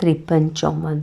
53-54।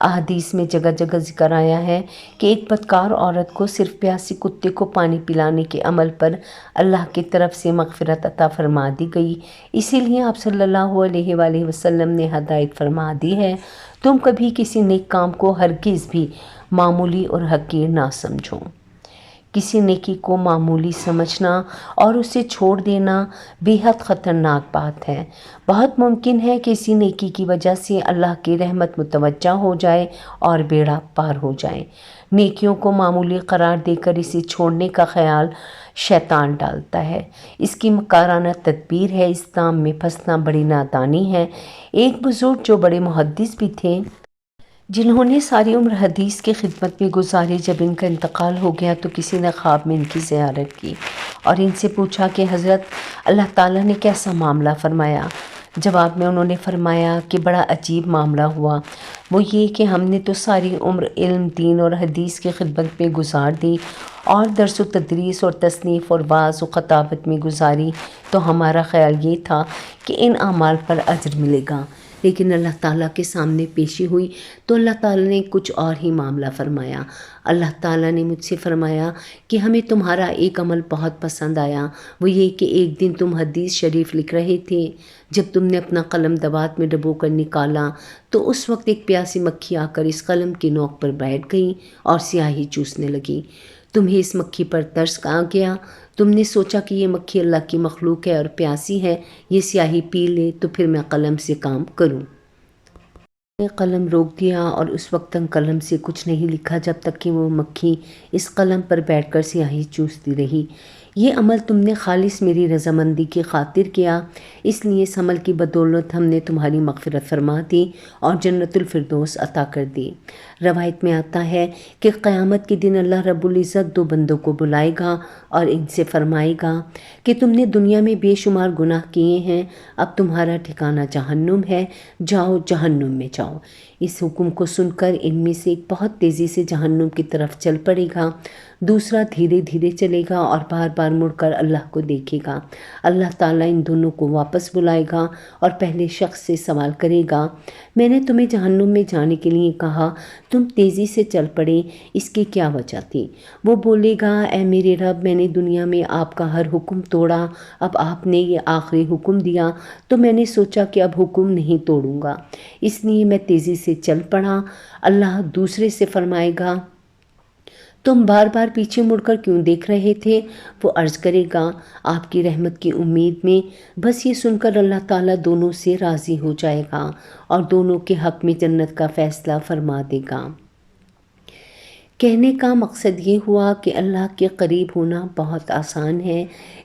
احادیث میں جگہ جگہ ذکر آیا ہے کہ ایک بدکار عورت کو صرف پیاسی کتے کو پانی پلانے کے عمل پر اللہ کی طرف سے مغفرت عطا فرما دی گئی۔ اسی لیے آپ صلی اللہ علیہ وآلہ وسلم نے ہدایت فرما دی ہے، تم کبھی کسی نیک کام کو ہرگز بھی معمولی اور حقیر نہ سمجھو۔ کسی نیکی کو معمولی سمجھنا اور اسے چھوڑ دینا بے حد خطرناک بات ہے۔ بہت ممکن ہے کہ اسی نیکی کی وجہ سے اللہ کی رحمت متوجہ ہو جائے اور بیڑا پار ہو جائے۔ نیکیوں کو معمولی قرار دے کر اسے چھوڑنے کا خیال شیطان ڈالتا ہے۔ اس کی مکارانہ تدبیر ہے، اس دام میں پھنسنا بڑی نادانی ہے۔ ایک بزرگ جو بڑے محدث بھی تھے، جنہوں نے ساری عمر حدیث کی خدمت میں گزاری، جب ان کا انتقال ہو گیا تو کسی نے خواب میں ان کی زیارت کی اور ان سے پوچھا کہ حضرت اللہ تعالیٰ نے کیسا معاملہ فرمایا؟ جواب میں انہوں نے فرمایا کہ بڑا عجیب معاملہ ہوا، وہ یہ کہ ہم نے تو ساری عمر علم، دین اور حدیث کی خدمت میں گزار دی اور درس و تدریس اور تصنیف اور وعظ و خطابت میں گزاری، تو ہمارا خیال یہ تھا کہ ان اعمال پر اجر ملے گا، لیکن اللہ تعالیٰ کے سامنے پیشی ہوئی تو اللہ تعالیٰ نے کچھ اور ہی معاملہ فرمایا۔ اللہ تعالیٰ نے مجھ سے فرمایا کہ ہمیں تمہارا ایک عمل بہت پسند آیا، وہ یہ کہ ایک دن تم حدیث شریف لکھ رہے تھے، جب تم نے اپنا قلم دوات میں ڈبو کر نکالا تو اس وقت ایک پیاسی مکھی آ کر اس قلم کی نوک پر بیٹھ گئی اور سیاہی چوسنے لگی۔ تمہیں اس مکھی پر ترس آ گیا، تم نے سوچا کہ یہ مکھی اللہ کی مخلوق ہے اور پیاسی ہے، یہ سیاہی پی لے تو پھر میں قلم سے کام کروں۔ نے قلم روک دیا اور اس وقت تک قلم سے کچھ نہیں لکھا جب تک کہ وہ مکھی اس قلم پر بیٹھ کر سیاہی چوستی رہی۔ یہ عمل تم نے خالص میری رضامندی کی خاطر کیا، اس لیے اس عمل کی بدولت ہم نے تمہاری مغفرت فرما دی اور جنت الفردوس عطا کر دی۔ روایت میں آتا ہے کہ قیامت کے دن اللہ رب العزت دو بندوں کو بلائے گا اور ان سے فرمائے گا کہ تم نے دنیا میں بے شمار گناہ کیے ہیں، اب تمہارا ٹھکانہ جہنم ہے، جاؤ جہنم میں جاؤ۔ اس حکم کو سن کر ان میں سے ایک بہت تیزی سے جہنم کی طرف چل پڑے گا، دوسرا دھیرے دھیرے چلے گا اور بار بار مڑ کر اللہ کو دیکھے گا۔ اللہ تعالیٰ ان دونوں کو واپس بلائے گا اور پہلے شخص سے سوال کرے گا، میں نے تمہیں جہنم میں جانے کے لیے کہا، تم تیزی سے چل پڑے، اس کی کیا وجہ تھی؟ وہ بولے گا، اے میرے رب، میں نے دنیا میں آپ کا ہر حکم توڑا، اب آپ نے یہ آخری حکم دیا تو میں نے سوچا کہ اب حکم نہیں توڑوں گا، اس لیے میں تیزی سے چل پڑا۔ اللہ دوسرے سے فرمائے گا، تم بار بار پیچھے مڑ کر کیوں دیکھ رہے تھے؟ وہ عرض کرے گا، آپ کی رحمت کی امید میں۔ بس یہ سن کر اللہ تعالیٰ دونوں سے راضی ہو جائے گا اور دونوں کے حق میں جنت کا فیصلہ فرما دے گا۔ کہنے کا مقصد یہ ہوا کہ اللہ کے قریب ہونا بہت آسان ہے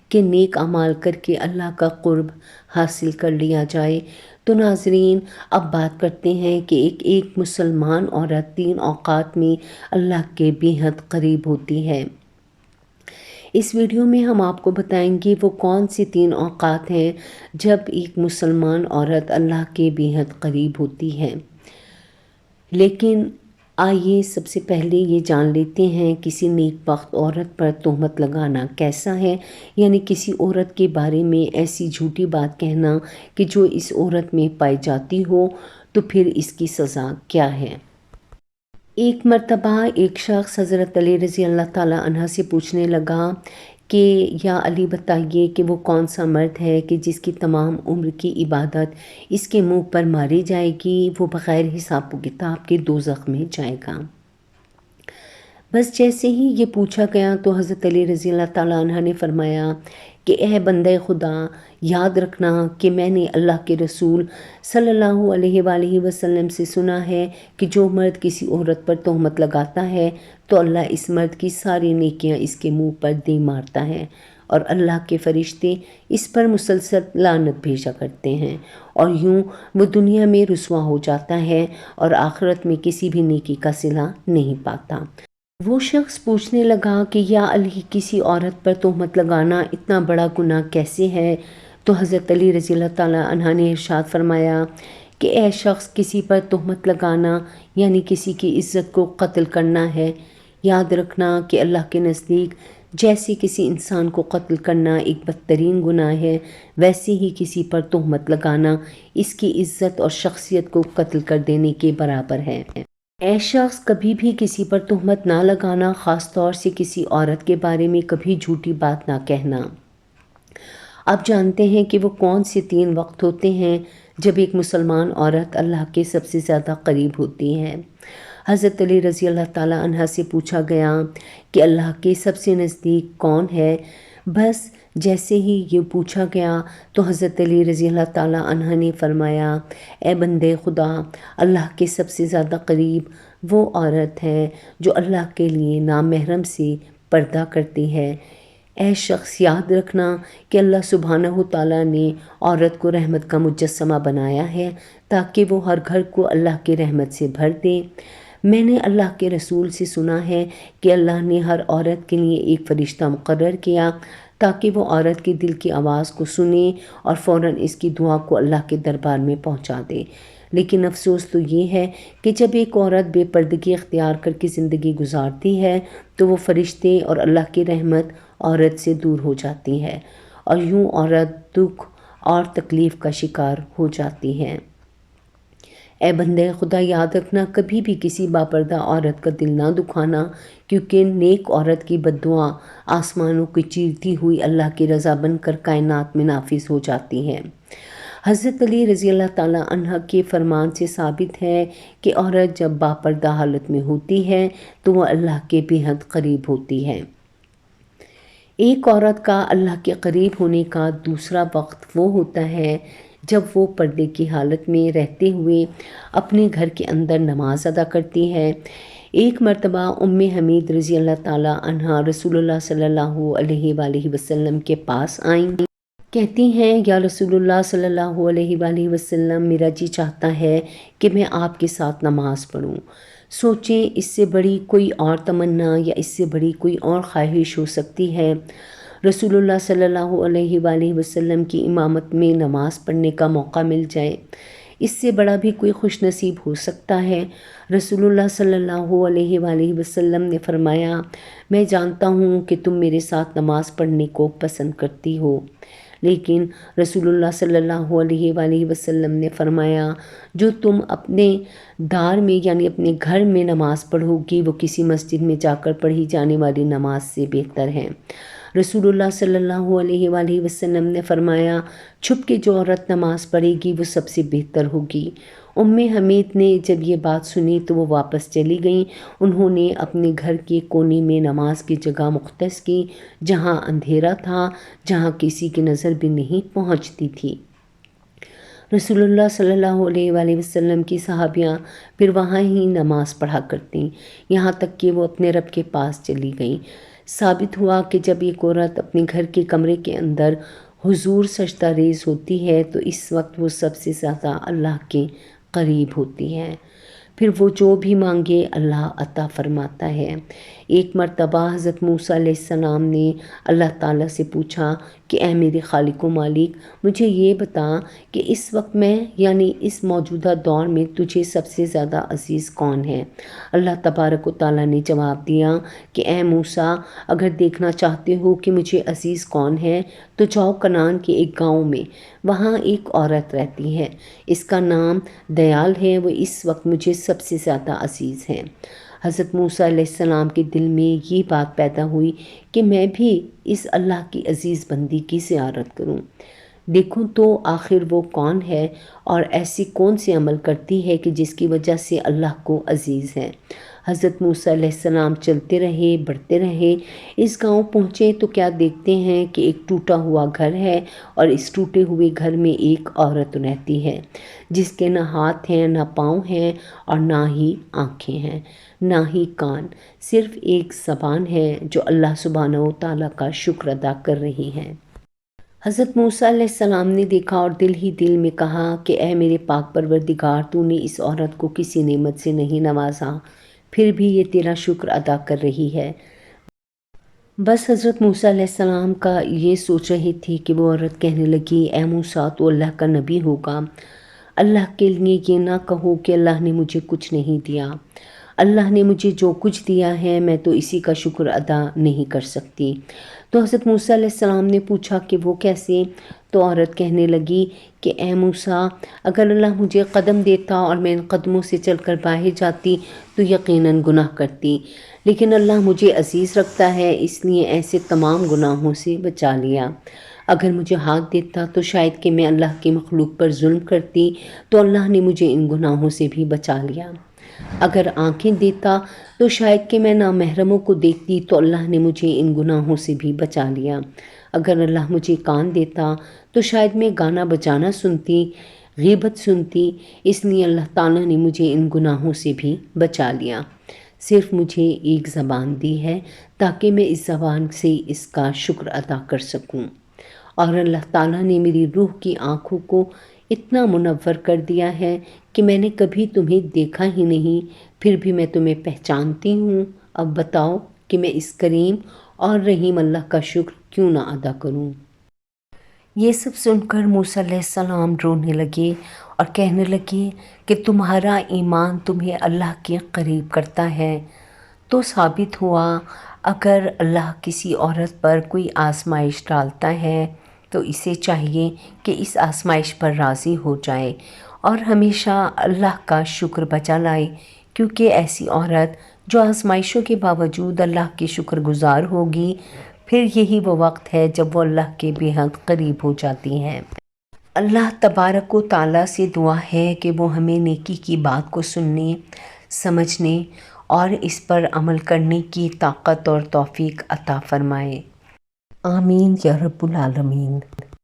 کہ نیک اعمال کر کے اللہ کا قرب حاصل کر لیا جائے۔ تو ناظرین، اب بات کرتے ہیں کہ ایک مسلمان عورت 3 اوقات میں اللہ کے بے حد قریب ہوتی ہے۔ اس ویڈیو میں ہم آپ کو بتائیں گے وہ کون سی 3 اوقات ہیں جب ایک مسلمان عورت اللہ کے بے حد قریب ہوتی ہے۔ لیکن آئیے سب سے پہلے یہ جان لیتے ہیں کسی نیک بخت عورت پر تہمت لگانا کیسا ہے، یعنی کسی عورت کے بارے میں ایسی جھوٹی بات کہنا کہ جو اس عورت میں پائی جاتی ہو، تو پھر اس کی سزا کیا ہے۔ ایک مرتبہ ایک شخص حضرت علی رضی اللہ تعالیٰ عنہ سے پوچھنے لگا کہ یا علی بتائیے کہ وہ کون سا مرد ہے کہ جس کی تمام عمر کی عبادت اس کے منہ پر ماری جائے گی، وہ بغیر حساب و کتاب کے دوزخ میں جائے گا۔ بس جیسے ہی یہ پوچھا گیا تو حضرت علی رضی اللہ تعالیٰ عنہ نے فرمایا کہ اے بندہ خدا، یاد رکھنا کہ میں نے اللہ کے رسول صلی اللہ علیہ وآلہ وسلم سے سنا ہے کہ جو مرد کسی عورت پر تہمت لگاتا ہے تو اللہ اس مرد کی ساری نیکیاں اس کے منہ پر دے مارتا ہے، اور اللہ کے فرشتے اس پر مسلسل لعنت بھیجا کرتے ہیں، اور یوں وہ دنیا میں رسوا ہو جاتا ہے اور آخرت میں کسی بھی نیکی کا صلہ نہیں پاتا۔ وہ شخص پوچھنے لگا کہ یا علی، کسی عورت پر تہمت لگانا اتنا بڑا گناہ کیسے ہے؟ تو حضرت علی رضی اللہ تعالیٰ عنہ نے ارشاد فرمایا کہ اے شخص، کسی پر تہمت لگانا یعنی کسی کی عزت کو قتل کرنا ہے۔ یاد رکھنا کہ اللہ کے نزدیک جیسے کسی انسان کو قتل کرنا ایک بدترین گناہ ہے، ویسے ہی کسی پر تہمت لگانا اس کی عزت اور شخصیت کو قتل کر دینے کے برابر ہے۔ اے شخص، کبھی بھی کسی پر تہمت نہ لگانا، خاص طور سے کسی عورت کے بارے میں کبھی جھوٹی بات نہ کہنا۔ آپ جانتے ہیں کہ وہ کون سے 3 وقت ہوتے ہیں جب ایک مسلمان عورت اللہ کے سب سے زیادہ قریب ہوتی ہے؟ حضرت علی رضی اللہ تعالیٰ عنہ سے پوچھا گیا کہ اللہ کے سب سے نزدیک کون ہے؟ بس جیسے ہی یہ پوچھا گیا تو حضرت علی رضی اللہ تعالیٰ عنہ نے فرمایا، اے بندے خدا، اللہ کے سب سے زیادہ قریب وہ عورت ہے جو اللہ کے لیے نامحرم سے پردہ کرتی ہے۔ اے شخص، یاد رکھنا کہ اللہ سبحانہ و تعالیٰ نے عورت کو رحمت کا مجسمہ بنایا ہے تاکہ وہ ہر گھر کو اللہ کی رحمت سے بھر دے۔ میں نے اللہ کے رسول سے سنا ہے کہ اللہ نے ہر عورت کے لیے ایک فرشتہ مقرر کیا تاکہ وہ عورت کے دل کی آواز کو سنے اور فوراً اس کی دعا کو اللہ کے دربار میں پہنچا دے۔ لیکن افسوس تو یہ ہے کہ جب ایک عورت بے پردگی اختیار کر کے زندگی گزارتی ہے تو وہ فرشتے اور اللہ کی رحمت عورت سے دور ہو جاتی ہے اور یوں عورت دکھ اور تکلیف کا شکار ہو جاتی ہے۔ اے بندے خدا، یاد رکھنا، کبھی بھی کسی باپردہ عورت کا دل نہ دکھانا، کیونکہ نیک عورت کی بد دعا آسمانوں کی چیرتی ہوئی اللہ کی رضا بن کر کائنات میں نافذ ہو جاتی ہے۔ حضرت علی رضی اللہ تعالیٰ عنہ کے فرمان سے ثابت ہے کہ عورت جب باپردہ حالت میں ہوتی ہے تو وہ اللہ کے بے حد قریب ہوتی ہے۔ ایک عورت کا اللہ کے قریب ہونے کا دوسرا وقت وہ ہوتا ہے جب وہ پردے کی حالت میں رہتے ہوئے اپنے گھر کے اندر نماز ادا کرتی ہے۔ ایک مرتبہ ام حمید رضی اللہ تعالیٰ عنہا رسول اللہ صلی اللہ علیہ وآلہ وسلم کے پاس آئیں۔ کہتی ہیں، یا رسول اللہ صلی اللہ علیہ وآلہ وسلم، میرا جی چاہتا ہے کہ میں آپ کے ساتھ نماز پڑھوں۔ سوچیں، اس سے بڑی کوئی اور تمنا یا اس سے بڑی کوئی اور خواہش ہو سکتی ہے؟ رسول اللہ صلی اللہ علیہ وآلہ وسلم کی امامت میں نماز پڑھنے کا موقع مل جائے، اس سے بڑا بھی کوئی خوش نصیب ہو سکتا ہے؟ رسول اللہ صلی اللہ علیہ وآلہ وسلم نے فرمایا، میں جانتا ہوں کہ تم میرے ساتھ نماز پڑھنے کو پسند کرتی ہو، لیکن رسول اللہ صلی اللہ علیہ وآلہ وسلم نے فرمایا، جو تم اپنے دار میں یعنی اپنے گھر میں نماز پڑھو گی وہ کسی مسجد میں جا کر پڑھی جانے والی نماز سے بہتر ہے۔ رسول اللہ صلی اللہ علیہ وآلہ وسلم نے فرمایا، چھپ کے جو عورت نماز پڑھے گی وہ سب سے بہتر ہوگی۔ ام حمید نے جب یہ بات سنی تو وہ واپس چلی گئیں۔ انہوں نے اپنے گھر کے کونے میں نماز کی جگہ مختص کی جہاں اندھیرا تھا، جہاں کسی کی نظر بھی نہیں پہنچتی تھی۔ رسول اللہ صلی اللہ علیہ وآلہ وسلم کی صحابیاں پھر وہاں ہی نماز پڑھا کرتیں، یہاں تک کہ وہ اپنے رب کے پاس چلی گئیں۔ ثابت ہوا کہ جب ایک عورت اپنے گھر کے کمرے کے اندر حضور سجدہ ریز ہوتی ہے تو اس وقت وہ سب سے زیادہ اللہ کے قریب ہوتی ہے، پھر وہ جو بھی مانگے اللہ عطا فرماتا ہے۔ ایک مرتبہ حضرت موسیٰ علیہ السلام نے اللہ تعالیٰ سے پوچھا کہ اے میرے خالق و مالک، مجھے یہ بتا کہ اس وقت میں یعنی اس موجودہ دور میں تجھے سب سے زیادہ عزیز کون ہے؟ اللہ تبارک و تعالیٰ نے جواب دیا کہ اے موسیٰ، اگر دیکھنا چاہتے ہو کہ مجھے عزیز کون ہے تو جاؤ کنعان کے ایک گاؤں میں، وہاں ایک عورت رہتی ہے، اس کا نام دیال ہے، وہ اس وقت مجھے سب سے زیادہ عزیز ہے۔ حضرت موسیٰ علیہ السلام کے دل میں یہ بات پیدا ہوئی کہ میں بھی اس اللہ کی عزیز بندی کی زیارت کروں، دیکھوں تو آخر وہ کون ہے اور ایسی کون سی عمل کرتی ہے کہ جس کی وجہ سے اللہ کو عزیز ہے۔ حضرت موسیٰ علیہ السلام چلتے رہے، بڑھتے رہے، اس گاؤں پہنچے تو کیا دیکھتے ہیں کہ ایک ٹوٹا ہوا گھر ہے اور اس ٹوٹے ہوئے گھر میں ایک عورت رہتی ہے جس کے نہ ہاتھ ہیں، نہ پاؤں ہیں اور نہ ہی آنکھیں ہیں، نہ ہی کان، صرف ایک زبان ہے جو اللہ سبحانہ و تعالیٰ کا شکر ادا کر رہی ہے۔ حضرت موسیٰ علیہ السلام نے دیکھا اور دل ہی دل میں کہا کہ اے میرے پاک پروردگار، تو نے اس عورت کو کسی نعمت سے نہیں نوازا، پھر بھی یہ تیرا شکر ادا کر رہی ہے۔ بس حضرت موسیٰ علیہ السلام کا یہ سوچ رہی تھی کہ وہ عورت کہنے لگی، اے موسیٰ، تو اللہ کا نبی ہوگا، اللہ کے لیے یہ نہ کہو کہ اللہ نے مجھے کچھ نہیں دیا۔ اللہ نے مجھے جو کچھ دیا ہے میں تو اسی کا شکر ادا نہیں کر سکتی۔ تو حضرت موسیٰ علیہ السلام نے پوچھا کہ وہ کیسے؟ تو عورت کہنے لگی کہ اے موسیٰ، اگر اللہ مجھے قدم دیتا اور میں ان قدموں سے چل کر باہر جاتی تو یقیناً گناہ کرتی، لیکن اللہ مجھے عزیز رکھتا ہے، اس لیے ایسے تمام گناہوں سے بچا لیا۔ اگر مجھے ہاتھ دیتا تو شاید کہ میں اللہ کی مخلوق پر ظلم کرتی، تو اللہ نے مجھے ان گناہوں سے بھی بچا لیا۔ اگر آنکھیں دیتا تو شاید کہ میں نامحرموں کو دیکھتی، تو اللہ نے مجھے ان گناہوں سے بھی بچا لیا۔ اگر اللہ مجھے کان دیتا تو شاید میں گانا بجانا سنتی، غیبت سنتی، اس لیے اللہ تعالیٰ نے مجھے ان گناہوں سے بھی بچا لیا۔ صرف مجھے ایک زبان دی ہے تاکہ میں اس زبان سے اس کا شکر ادا کر سکوں، اور اللہ تعالیٰ نے میری روح کی آنکھوں کو اتنا منور کر دیا ہے کہ میں نے کبھی تمہیں دیکھا ہی نہیں، پھر بھی میں تمہیں پہچانتی ہوں۔ اب بتاؤ کہ میں اس کریم اور رحیم اللہ کا شکر کیوں نہ ادا کروں؟ یہ سب سن کر موسیٰ علیہ السلام رونے لگے اور کہنے لگے کہ تمہارا ایمان تمہیں اللہ کے قریب کرتا ہے۔ تو ثابت ہوا اگر اللہ کسی عورت پر کوئی آزمائش ڈالتا ہے تو اسے چاہیے کہ اس آزمائش پر راضی ہو جائے اور ہمیشہ اللہ کا شکر بجا لائے، کیونکہ ایسی عورت جو آزمائشوں کے باوجود اللہ کی شکر گزار ہوگی، پھر یہی وہ وقت ہے جب وہ اللہ کے بے حد قریب ہو جاتی ہیں۔ اللہ تبارک و تعالیٰ سے دعا ہے کہ وہ ہمیں نیکی کی بات کو سننے، سمجھنے اور اس پر عمل کرنے کی طاقت اور توفیق عطا فرمائے۔ آمین یا رب العالمین۔